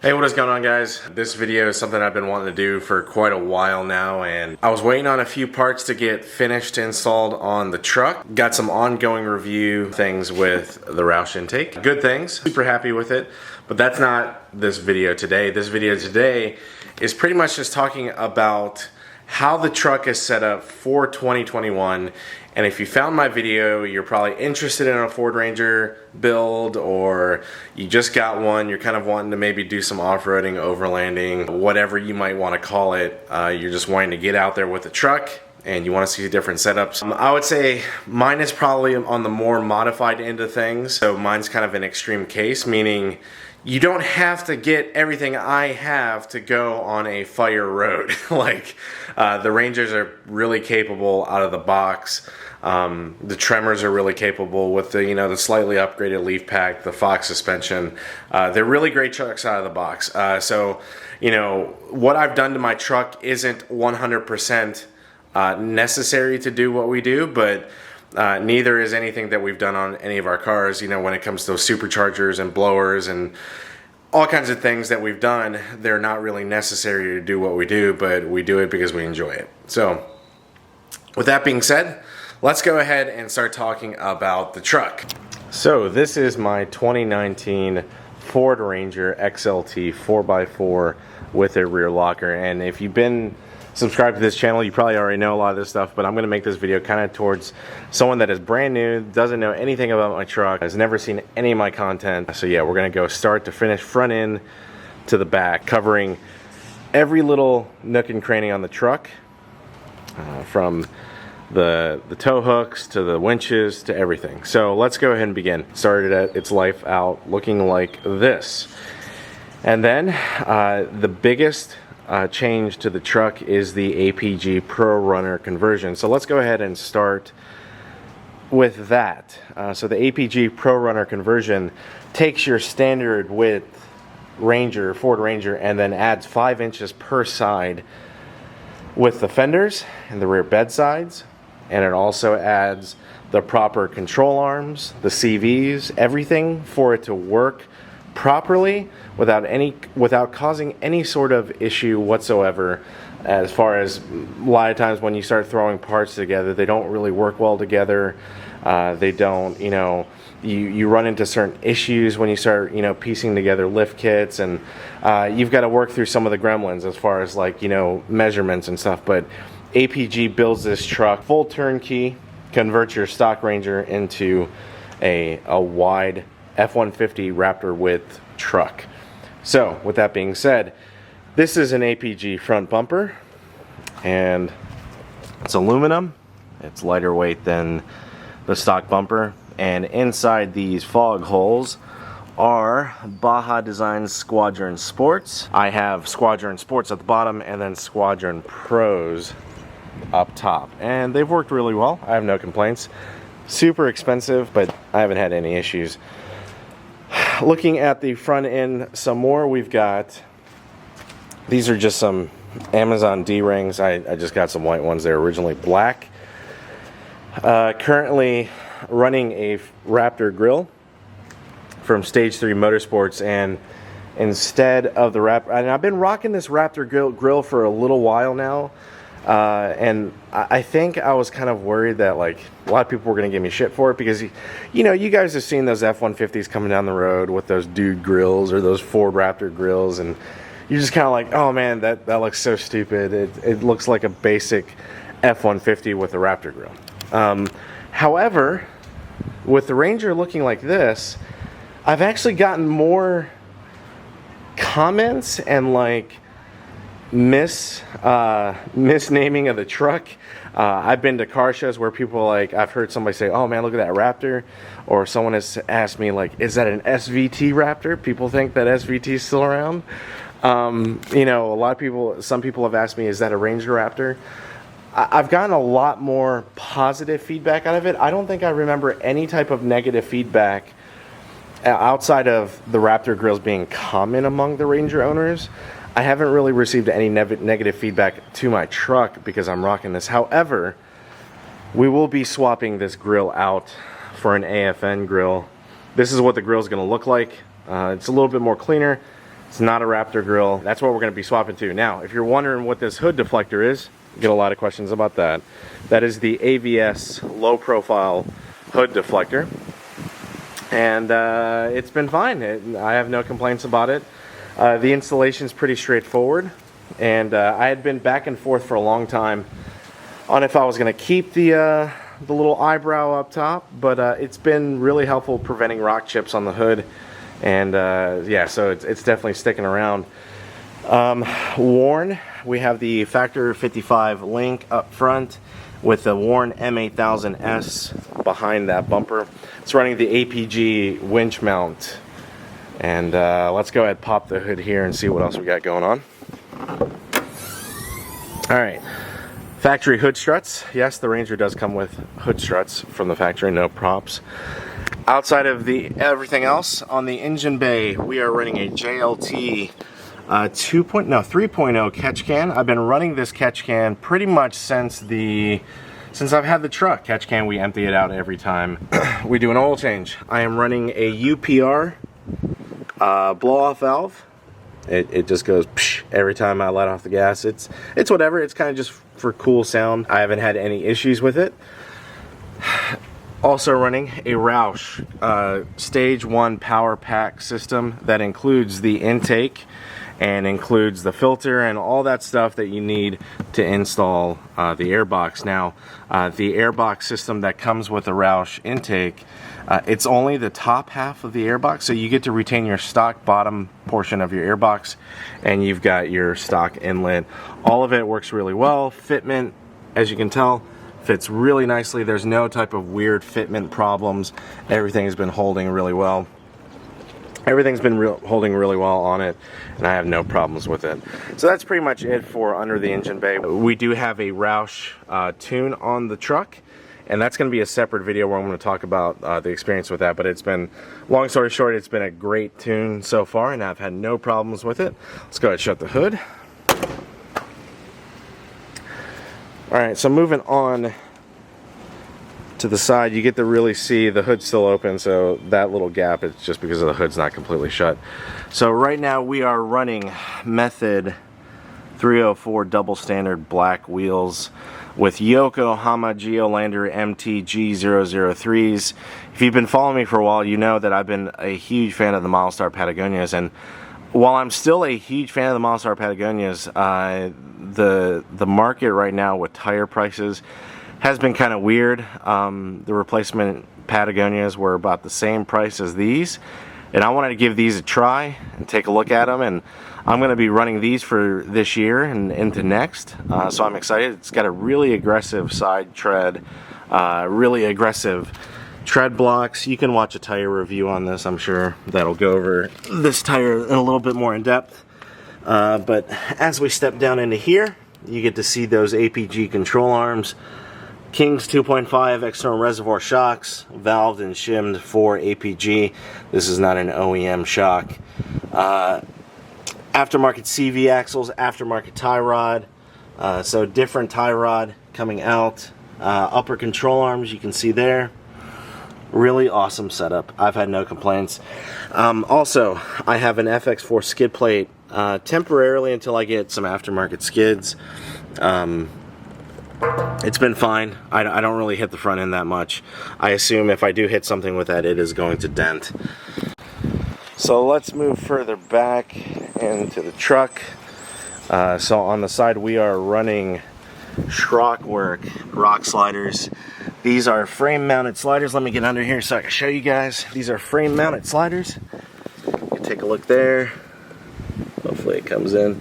Hey, what is going on, guys? This video is something I've been wanting to do for quite a while now, and I was waiting on a few parts to get finished installed on the truck. Got some ongoing review things with the Roush intake. Good things, super happy with it, but that's not this video today. This video today is pretty much just talking about how the truck is set up for 2021. And if you found my video, you're probably interested in a Ford Ranger build, or you just got one, you're kind of wanting to maybe do some off-roading, overlanding, whatever you might want to call it. You're just wanting to get out there with the truck and you want to see different setups. I would say mine is probably on the more modified end of things. So mine's kind of an extreme case, meaning you don't have to get everything I have to go on a fire road. Like the Rangers are really capable out of the box. The Tremors are really capable with the the slightly upgraded leaf pack, the Fox suspension. They're really great trucks out of the box. So what I've done to my truck isn't 100% necessary to do what we do, but neither is anything that we've done on any of our cars. When it comes to superchargers and blowers and all kinds of things that we've done, they're not really necessary to do what we do, but we do it because we enjoy it. So with that being said, let's go ahead and start talking about the truck. So this is my 2019 Ford Ranger XLT 4x4 with a rear locker, and if you've been subscribed to this channel, you probably already know a lot of this stuff, but I'm going to make this video kind of towards someone that is brand new, doesn't know anything about my truck, has never seen any of my content. So yeah, we're going to go start to finish, front end to the back, covering every little nook and cranny on the truck, from the tow hooks to the winches to everything. So let's go ahead and begin. Started at its life out looking like this, and then the biggest change to the truck is the APG Pro Runner conversion. So let's go ahead and start with that. So the APG Pro Runner conversion takes your standard width Ranger, Ford Ranger, and then adds 5 inches per side with the fenders and the rear bed sides, and it also adds the proper control arms, the CVs, everything for it to work properly without causing any sort of issue whatsoever. As far as a lot of times when you start throwing parts together, they don't really work well together. They don't, you run into certain issues when you start piecing together lift kits, and you've got to work through some of the gremlins as far as measurements and stuff. But APG builds this truck full turnkey, converts your stock Ranger into a wide F-150 Raptor width truck. So with that being said, this is an APG front bumper, and it's aluminum. It's lighter weight than the stock bumper, and inside these fog holes are Baja Designs Squadron Sports. I have Squadron Sports at the bottom and then Squadron Pros up top, and they've worked really well. I have no complaints. Super expensive, but I haven't had any issues. Looking at the front end some more, we've got, these are just some Amazon D-rings. I just got some white ones. They're originally black. Currently running a Raptor grill from Stage 3 Motorsports, and instead of the Raptor, and I've been rocking this Raptor grill for a little while now, and I think I was kind of worried that a lot of people were going to give me shit for it, because you guys have seen those F-150s coming down the road with those dude grills or those Ford Raptor grills, and you're just kind of like, oh man, that looks so stupid. It looks like a basic F-150 with a Raptor grill. However, with the Ranger looking like this, I've actually gotten more comments and misnaming of the truck. I've been to car shows where people I've heard somebody say, oh man, look at that Raptor, or someone has asked me is that an SVT Raptor? People think that SVT is still around. A lot of people, some people have asked me, is that a Ranger Raptor? I've gotten a lot more positive feedback out of it. I don't think I remember any type of negative feedback outside of the Raptor grills being common among the Ranger owners. I haven't really received any negative feedback to my truck because I'm rocking this. However, we will be swapping this grill out for an AFN grill. This is what the grill is going to look like. It's a little bit more cleaner. It's not a Raptor grill. That's what we're going to be swapping to. Now, if you're wondering what this hood deflector is, get a lot of questions about that. That is the AVS low profile hood deflector. And it's been fine. I have no complaints about it. The installation is pretty straightforward. And I had been back and forth for a long time on if I was going to keep the little eyebrow up top, but it's been really helpful preventing rock chips on the hood. And yeah, so it's definitely sticking around. Warn, we have the Factor 55 link up front with the Warn M8000S behind that bumper. It's running the APG winch mount. And let's go ahead and pop the hood here and see what else we got going on. Alright, factory hood struts. Yes, the Ranger does come with hood struts from the factory, no props. Outside of everything else, on the engine bay, we are running a JLT 3.0 catch can. I've been running this catch can pretty much since I've had the truck. Catch can, we empty it out every time we do an oil change. I am running a UPR blow-off valve. It just goes psh every time I let off the gas. It's whatever. It's kind of just for cool sound. I haven't had any issues with it. Also running a Roush Stage 1 power pack system that includes the intake and includes the filter and all that stuff that you need to install the airbox. Now, the airbox system that comes with the Roush intake, it's only the top half of the airbox, so you get to retain your stock bottom portion of your airbox, and you've got your stock inlet. All of it works really well. Fitment, as you can tell, fits really nicely. There's no type of weird fitment problems. Everything has been holding really well. Everything's been holding really well on it, and I have no problems with it. So that's pretty much it for under the engine bay. We do have a Roush tune on the truck, and that's going to be a separate video where I'm going to talk about the experience with that. But it's been, long story short, it's been a great tune so far, and I've had no problems with it. Let's go ahead and shut the hood. Alright, so moving on to the side, you get to really see the hood's still open, so that little gap is just because the hood's not completely shut. So right now we are running Method 304 double standard black wheels with Yokohama Geolander MTG003s. If you've been following me for a while, you know that I've been a huge fan of the Milestar Patagonias, and while I'm still a huge fan of the Milestar Patagonias, the market right now with tire prices has been kind of weird. The replacement Patagonias were about the same price as these, and I wanted to give these a try and take a look at them, and I'm going to be running these for this year and into next, so I'm excited. It's got a really aggressive side tread, really aggressive tread blocks. You can watch a tire review on this. I'm sure that'll go over this tire in a little bit more in depth. But as we step down into here, you get to see those APG control arms. King's 2.5 external reservoir shocks, valved and shimmed for APG. This is not an OEM shock. Aftermarket CV axles, aftermarket tie rod. So different tie rod coming out. Upper control arms, you can see there. Really awesome setup. I've had no complaints. Also, I have an FX4 skid plate temporarily until I get some aftermarket skids. It's been fine. I don't really hit the front end that much. I assume if I do hit something with that, it is going to dent. So let's move further back into the truck. So on the side we are running Schrock work rock sliders. These are frame mounted sliders. Let me get under here so I can show you guys. These are frame mounted sliders. You can take a look there. Hopefully it comes in.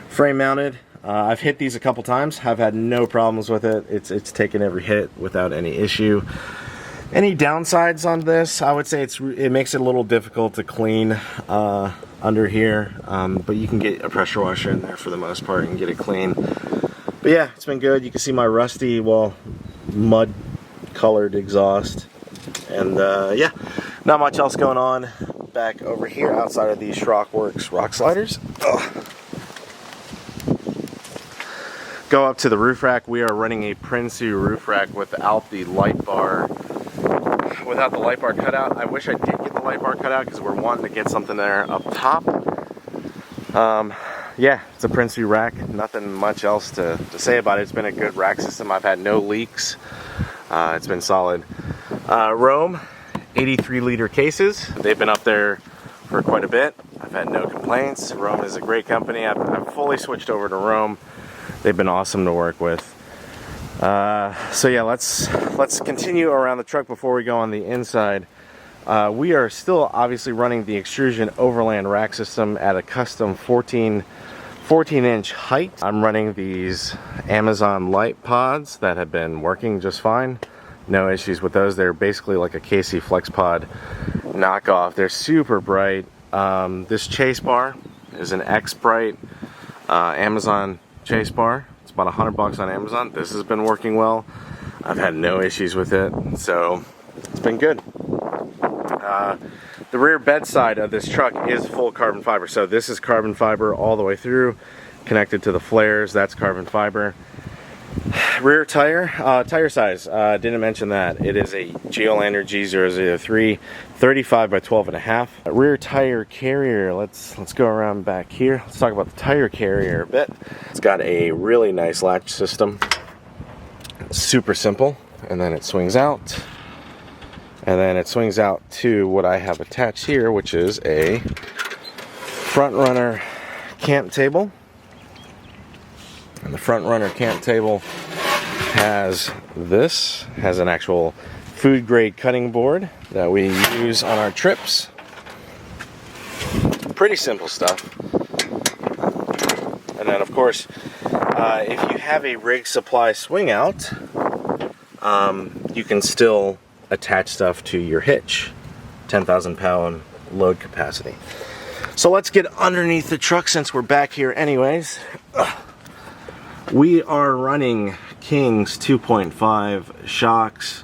Frame mounted. I've hit these a couple times. I've had no problems with it. It's taken every hit without any issue. Any downsides on this? I would say it makes it a little difficult to clean under here, but you can get a pressure washer in there for the most part and get it clean. But yeah, it's been good. You can see my rusty, well, mud colored exhaust, and yeah, not much else going on back over here outside of these Schrockworks rock sliders. Ugh. Go up to the roof rack. We are running a Prinsu roof rack without the light bar cutout. I wish I did get the light bar cutout because we're wanting to get something there up top. Yeah, it's a Princey rack. Nothing much else to say about it. It's been a good rack system. I've had no leaks. It's been solid. Rome, 83-liter cases. They've been up there for quite a bit. I've had no complaints. Rome is a great company. I've fully switched over to Rome. They've been awesome to work with. So yeah, let's continue around the truck before we go on the inside. We are still obviously running the Extrusion Overland rack system at a custom 14-inch height. I'm running these Amazon light pods that have been working just fine. No issues with those. They're basically like a KC Flex Pod knockoff. They're super bright. This chase bar is an X-Bright Amazon chase bar. It's about $100 on Amazon. This has been working well. I've had no issues with it, so it's been good. The rear bed side of this truck is full carbon fiber. So this is carbon fiber all the way through, connected to the flares. That's carbon fiber. Rear tire size, didn't mention that. It is a Geolandar G003, 35 by 12.5. Rear tire carrier, let's go around back here. Let's talk about the tire carrier a bit. It's got a really nice latch system. It's super simple, and then it swings out. And then it swings out to what I have attached here, which is a front runner camp table. And the front runner camp table has an actual food grade cutting board that we use on our trips. Pretty simple stuff. And then of course, if you have a rig supply swing out, you can still attach stuff to your hitch. 10,000 pound load capacity. So let's get underneath the truck since we're back here anyways. We are running King's 2.5 shocks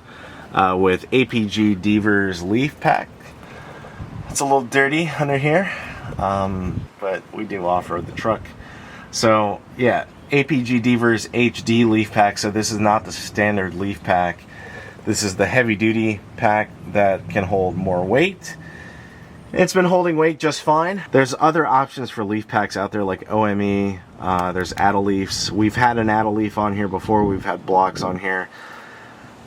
with APG Devers leaf pack. It's a little dirty under here, but we do off-road the truck. So yeah, APG Devers HD leaf pack. So this is not the standard leaf pack. This is the heavy duty pack that can hold more weight. It's been holding weight just fine. There's other options for leaf packs out there like OME. There's Add-A-Leafs. We've had an Add-A-Leaf on here before. We've had blocks on here.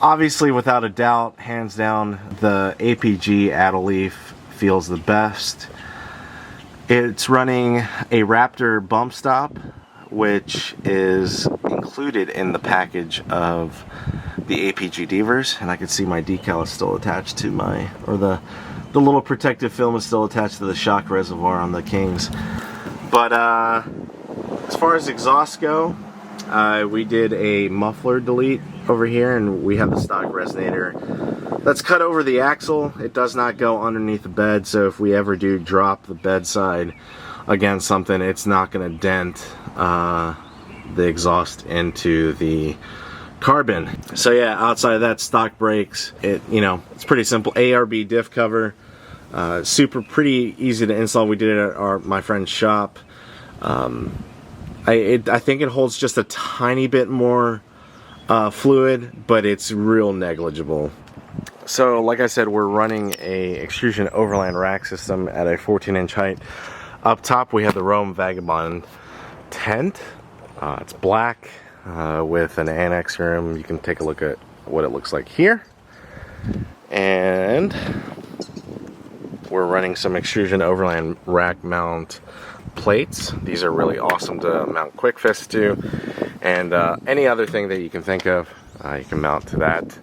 Obviously, without a doubt, hands down, the APG Add-A-Leaf feels the best. It's running a Raptor bump stop, which is included in the package of the APG Devers, and I can see my decal is still attached to my, or the little protective film is still attached to the shock reservoir on the Kings. But as far as exhausts go, we did a muffler delete over here, and we have the stock resonator that's cut over the axle. It does not go underneath the bed, so if we ever do drop the bedside against something, it's not going to dent the exhaust into the carbon. So yeah, outside of that, stock brakes. It's pretty simple. ARB diff cover, pretty easy to install. We did it at my friend's shop. I think it holds just a tiny bit more fluid, but it's real negligible. So like I said, we're running a Extrusion Overland rack system at a 14-inch height. Up top we have the Rome Vagabond tent. It's black with an annex room. You can take a look at what it looks like here. And we're running some Extrusion Overland rack mount plates. These are really awesome to mount quick fists to, and any other thing that you can think of, you can mount to that.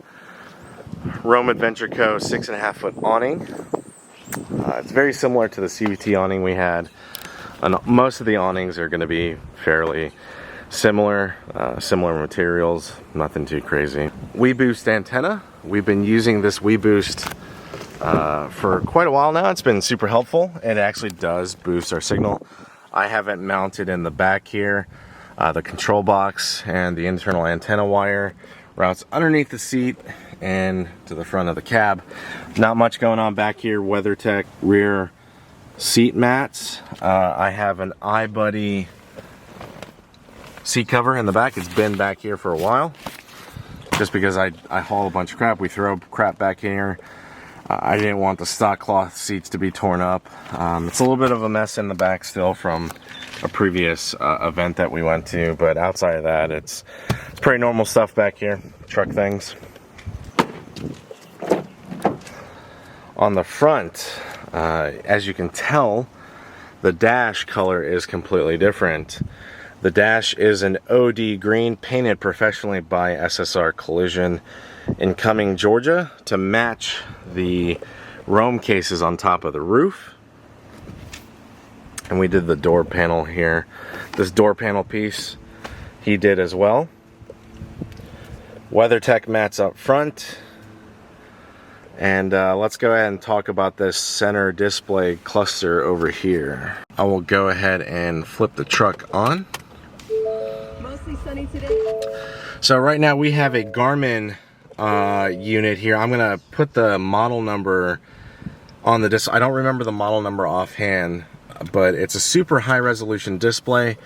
Rome Adventure Co. 6.5 foot awning. It's very similar to the CVT awning we had. And most of the awnings are going to be fairly similar materials, nothing too crazy. WeBoost antenna. We've been using this WeBoost for quite a while now. It's been super helpful. It actually does boost our signal. I have it mounted in the back here. The control box and the internal antenna wire routes underneath the seat and to the front of the cab. Not much going on back here. WeatherTech rear seat mats. I have an iBuddy seat cover in the back. It's been back here for a while just because I haul a bunch of crap. We throw crap back here. I didn't want the stock cloth seats to be torn up. It's a little bit of a mess in the back still from a previous event that we went to, but outside of that, it's pretty normal stuff back here, truck things. On the front, as you can tell, the dash color is completely different. The dash is an OD green, painted professionally by SSR Collision in Cumming, Georgia, to match the Rome cases on top of the roof. And we did the door panel here. This door panel piece he did as well. WeatherTech mats up front. And let's go ahead and talk about this center display cluster over here. I will go ahead and flip the truck on. Mostly sunny today. So right now we have a Garmin unit here. I'm gonna put the model number on the display. I don't remember the model number offhand, but it's a super high resolution display.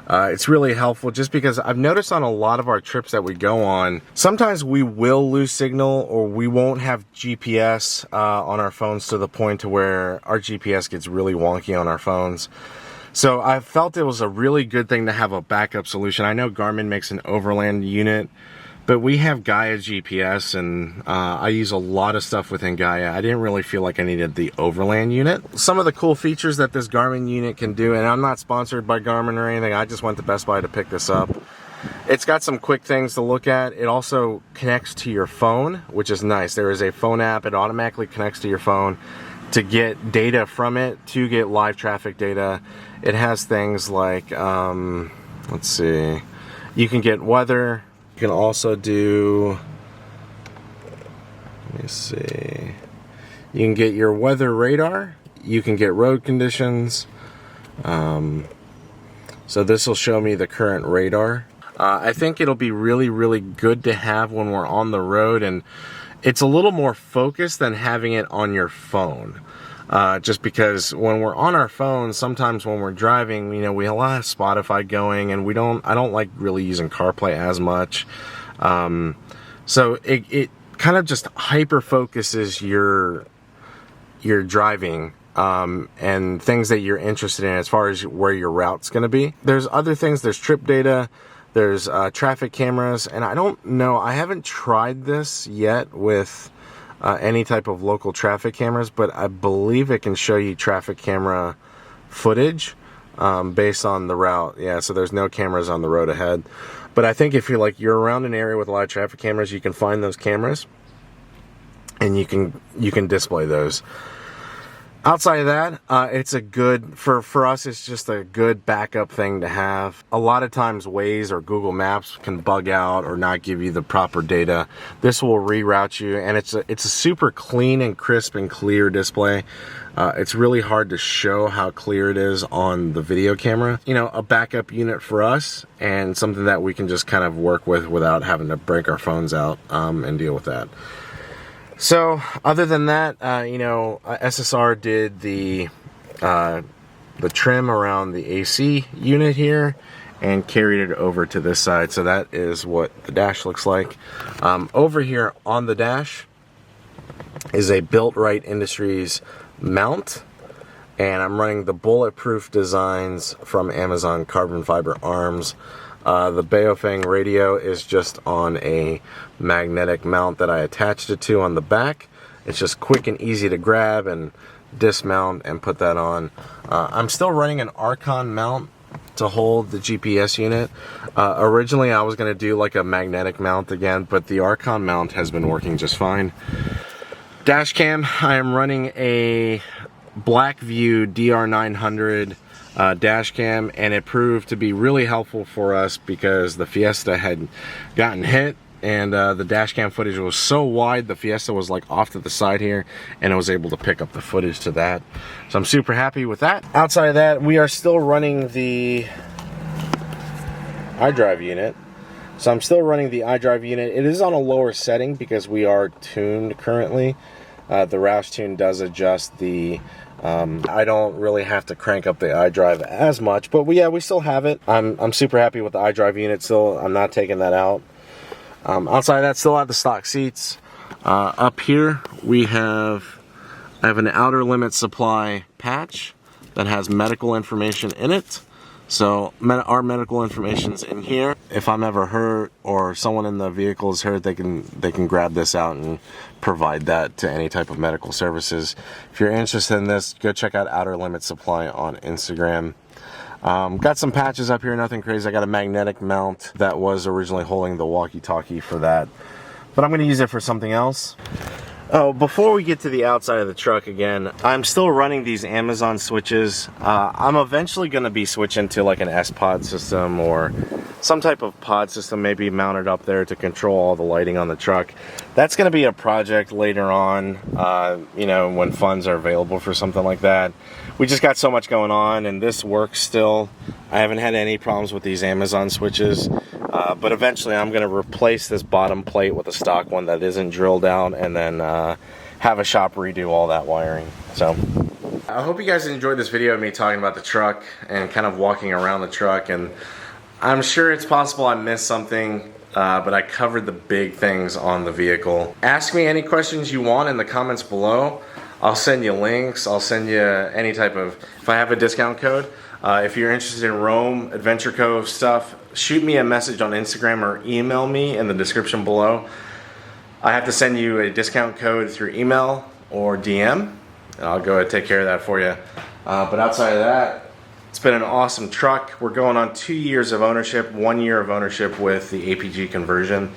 It's really helpful just because I've noticed on a lot of our trips that we go on, sometimes we will lose signal or we won't have GPS on our phones to the point to where our GPS gets really wonky on our phones. So I felt it was a really good thing to have a backup solution. I know Garmin makes an Overland unit, but we have Gaia GPS, and I use a lot of stuff within Gaia. I didn't really feel like I needed the Overland unit. Some of the cool features that this Garmin unit can do, and I'm not sponsored by Garmin or anything, I just went to Best Buy to pick this up. It's got some quick things to look at. It also connects to your phone, which is nice. There is a phone app. It automatically connects to your phone to get data from it, to get live traffic data. It has things like, let's see, you can get weather. You can also do, let me see, you can get your weather radar, you can get road conditions. So this will show me the current radar. I think it'll be really, really good to have when we're on the road, and it's a little more focused than having it on your phone. Just because when we're on our phones, sometimes when we're driving, you know, we have Spotify going, and I don't like really using CarPlay as much. So it kind of just hyper focuses your driving, and things that you're interested in as far as where your route's going to be. There's other things. There's trip data. There's traffic cameras, and I don't know. I haven't tried this yet with any type of local traffic cameras, but I believe it can show you traffic camera footage based on the route. Yeah, so there's no cameras on the road ahead. But I think if you're around an area with a lot of traffic cameras, you can find those cameras and you can display those. Outside of that, it's a good, for us, it's just a good backup thing to have. A lot of times Waze or Google Maps can bug out or not give you the proper data. This will reroute you, and it's a super clean and crisp and clear display. It's really hard to show how clear it is on the video camera. You know, a backup unit for us, and something that we can just kind of work with without having to break our phones out and deal with that. So other than that, you know, SSR did the trim around the AC unit here and carried it over to this side. So that is what the dash looks like. Over here on the dash is a Built Right Industries mount, and I'm running the Bulletproof Designs from Amazon carbon fiber arms. The Baofeng radio is just on a magnetic mount that I attached it to on the back. It's just quick and easy to grab and dismount and put that on. I'm still running an Archon mount to hold the GPS unit. Originally I was going to do like a magnetic mount again, but the Archon mount has been working just fine. Dash cam, I am running a Blackview DR900 dash cam, and it proved to be really helpful for us because the Fiesta had gotten hit, and the dash cam footage was so wide, the Fiesta was like off to the side here, and I was able to pick up the footage to that. So I'm super happy with that. Outside of that, we are still running the iDrive unit. So I'm still running the iDrive unit. It is on a lower setting because we are tuned currently. The Roush tune does adjust the I don't really have to crank up the iDrive as much, but we still have it. I'm super happy with the iDrive unit still. I'm not taking that out. Outside of that, still have the stock seats. Up here I have an outer limit supply patch that has medical information in it. So our medical information's in here. If I'm ever hurt or someone in the vehicle is hurt, they can grab this out and provide that to any type of medical services. If you're interested in this, go check out Outer Limit Supply on Instagram. Got some patches up here, nothing crazy. I got a magnetic mount that was originally holding the walkie-talkie for that, but I'm going to use it for something else. Oh, before we get to the outside of the truck again, I'm still running these Amazon switches. I'm eventually going to be switching to like an S-Pod system or some type of pod system maybe mounted up there to control all the lighting on the truck. That's going to be a project later on, you know, when funds are available for something like that. We just got so much going on, and this works still. I haven't had any problems with these Amazon switches. But eventually I'm going to replace this bottom plate with a stock one that isn't drilled out, and then have a shop redo all that wiring. So I hope you guys enjoyed this video of me talking about the truck and kind of walking around the truck. And I'm sure it's possible I missed something, but I covered the big things on the vehicle. Ask me any questions you want in the comments below. I'll send you links. I'll send you any type of, if I have a discount code. If you're interested in Rome, Adventure Cove stuff, shoot me a message on Instagram or email me in the description below. I have to send you a discount code through email or DM, and I'll go ahead and take care of that for you. But outside of that, it's been an awesome truck. We're going on 2 years of ownership, 1 year of ownership with the APG conversion.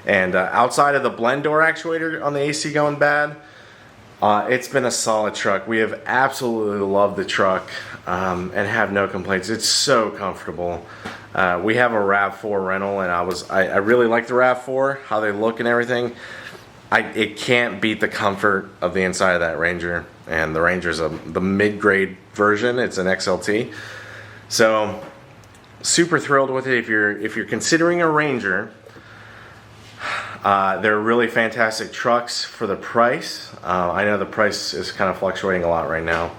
And outside of the blend door actuator on the AC going bad, it's been a solid truck. We have absolutely loved the truck and have no complaints. It's so comfortable. We have a RAV4 rental, and I really like the RAV4, how they look and everything. It can't beat the comfort of the inside of that Ranger, and the Ranger's the mid-grade version. It's an XLT. So super thrilled with it. If you're considering a Ranger, they're really fantastic trucks for the price. I know the price is kind of fluctuating a lot right now,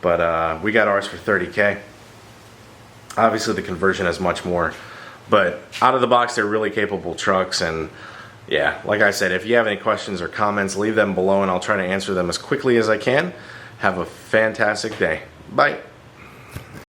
but we got ours for $30K. Obviously the conversion is much more, but out of the box they're really capable trucks. And yeah, like I said, if you have any questions or comments, leave them below and I'll try to answer them as quickly as I can. Have a fantastic day. Bye.